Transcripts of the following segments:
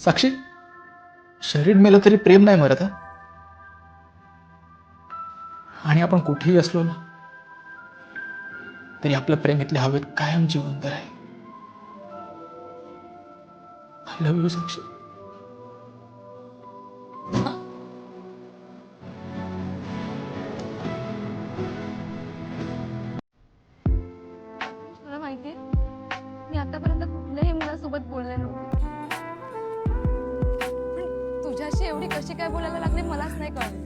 साक्षी, शरीर मेलं तरी प्रेम नाही मरत. आणि आपण कुठेही असलो ना तरी आपलं प्रेम इथल्या हवेत कायम जिवंत आहे. आय लव्ह यू साक्षी. मला माहितीये मी आतापर्यंत कुठल्याही मुलासोबत बोलले नव्हते, पण तुझ्याशी एवढी कशी काय बोलायला लागले मलाच नाही कळलं.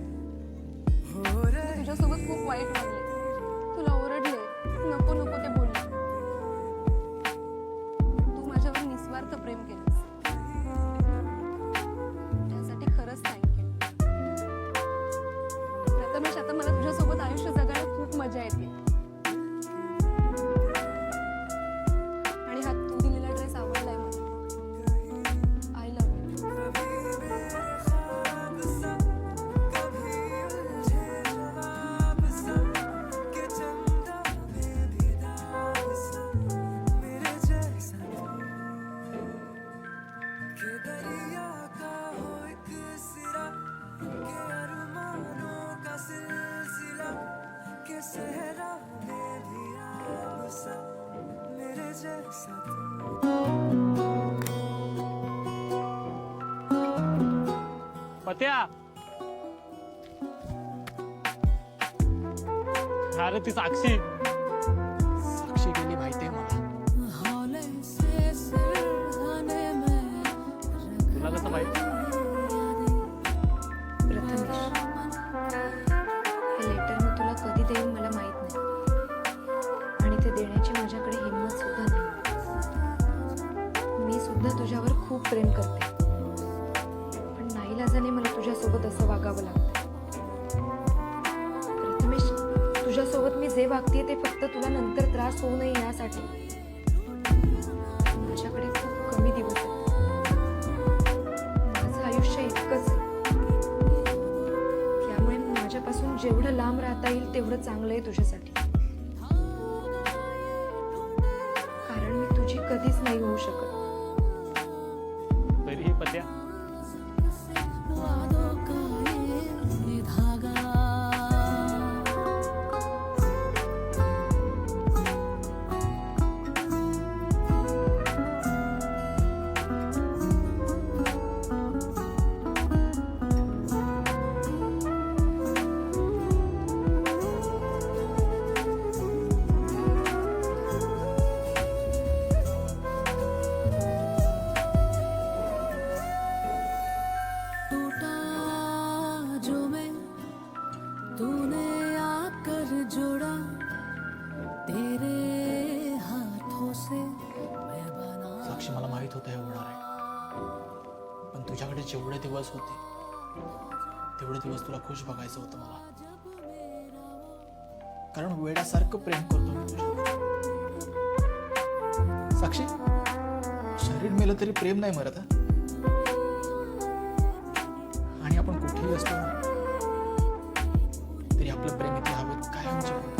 मी तुझ्यासोबत खूप वाईट वागले, तुला ओरडले, नको नको ते बोलले. तू माझ्यावर निस्वार्थ प्रेम केलंस, त्यासाठी खरंच थँक्यू. प्रथमेश, आता मला तुझ्यासोबत आयुष्य जगायला खूप मजा येते. आणि हा तू दिलेला ड्रेस आवडलाय मला. I love you. पत्या, अरे ती साक्षी साक्षी गेली माहितीये मला. तुला कसं माहिती? प्रथमेश, हे लेटर मी तुला कधी देईन मला माहित नाही, आणि ते देण्याची माझ्याकडे हिंमत सुद्धा नाही. मी सुद्धा तुझ्यावर खूप प्रेम करते, पण नाईलाजाने मला तुझ्यासोबत असं वागावं लागतं. प्रथमेश, तुझ्यासोबत मी जे वागतेय ते फक्त तुला नंतर त्रास होऊ नये यासाठी. माझ्याकडे खूप कमी दिवस आहेत, माझं आयुष्य इतकंच आहे. त्यामुळे माझ्यापासून जेवढं लांब राहता येईल तेवढं चांगलं आहे तुझ्यासाठी. कारण मी तुझी कधीच नाही होऊ शकत. तरीही पत्या, साक्षी, मला माहित होतं हे होणार आहे, पण तुझ्याकडे जेवढे दिवस होते तेवढे दिवस तुला खुश बघायचं होतं मला. कारण वेड्यासारखं प्रेम करतो मी तुझ्यावर. साक्षी, शरीर मेलं तरी प्रेम नाही मरत. आणि आपण कुठेही असलो ना तरी आपलं प्रेम इथे हवेत कायम जिवंत